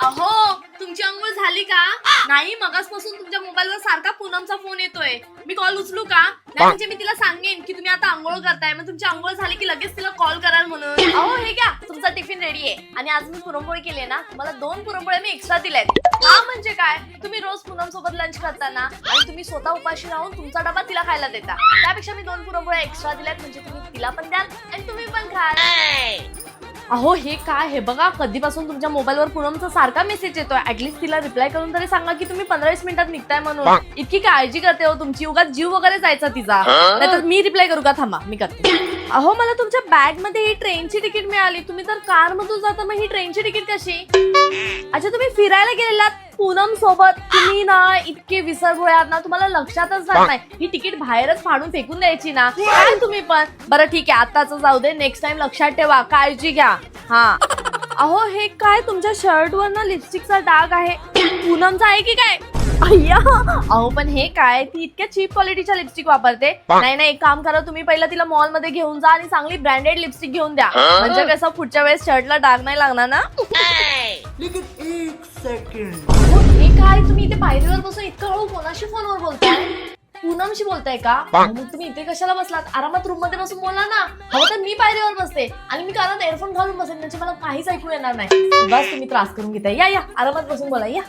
अहो तुमची अंघोळ झाली का? नाही, मगासपासून तुमच्या मोबाईलवर सारखा पूनमचा फोन येतोय. मी कॉल उचलू का? नाही म्हणजे मी तिला सांगेन की तुम्ही आता अंघोळ करताय, मग तुमची अंघोळ झाली की लगेच तिला कॉल कराल म्हणून. अहो हे घ्या, तुमचा टिफिन रेडी आहे. आणि आज मी पुरणपोळी केली आहे ना, मला 2 पुरणपोळ्या मी एक्स्ट्रा दिल्यात. हा म्हणजे काय, तुम्ही रोज पूनम सोबत लंच करता ना, आणि तुम्ही स्वतः उपाशी राहून तुमचा डबा तिला खायला देता. त्यापेक्षा मी 2 पुरणपोळ्या एक्स्ट्रा दिल्यात, म्हणजे तुम्ही तिला पण द्याल आणि तुम्ही पण खाल. अहो हे काय, हे बघा कधीपासून तुमच्या मोबाईलवर पूनमचा सारखा मेसेज येतोय. ऍटलीस्ट तिला रिप्लाय करून तरी सांगा की तुम्ही 15-20 मिनिटात निघताय म्हणून. इतकी काळजी करते हो तुमची, उगाच जीव वगैरे जायचा तिचा. नाहीतर मी रिप्लाय करू का? थांबा मी करते. अहो मला तुमच्या बॅग मध्ये ही ट्रेनची तिकीट मिळाली. तुम्ही तर कार मधून जाता, मग ही ट्रेनची तिकीट कशी? अच्छा, तुम्ही फिरायला गेलेलात पूनम सोबत. तुम्ही ना इतके विसरभोळे आहात ना, तुम्हाला लक्षातच राहत नाही. ही तिकीट बाहेरच फाडून फेकून द्यायची ना. काय तुम्ही पण. बरं ठीक आहे, आताच जाऊ दे, नेक्स्ट टाइम लक्षात ठेवा, काळजी घ्या. हा अहो हे काय, तुमच्या शर्ट वर ना लिपस्टिकचा डाग आहे. पूनमचा आहे की काय? अय्या, अहो पण हे काय, ती इतक्या चीप क्वालिटीच्या लिपस्टिक वापरते. नाही नाही, एक काम करा, तुम्ही पहिला तिला मॉल मध्ये घेऊन जा आणि चांगली ब्रँडेड लिपस्टिक घेऊन द्या. म्हणजे कसं पुढच्या वेळेस शर्टला डाग नाही लागणार ना. एक सेकंड. हे काय, तुम्ही इथे पायरीवर बसून इतकं हळू कोणाशी फोनवर बोलताय? पूनमशी बोलताय का? मग तुम्ही इथे कशाला बसलात? आरामात रूम मध्ये बसून बोला ना. हवं तर मी पायरीवर बसते आणि मी कानात एअरफोन घालून बसेन, म्हणजे मला काहीच ऐकू येणार नाही. बस तुम्ही त्रास करून घेताय. या या, आरामात बसून बोला, या.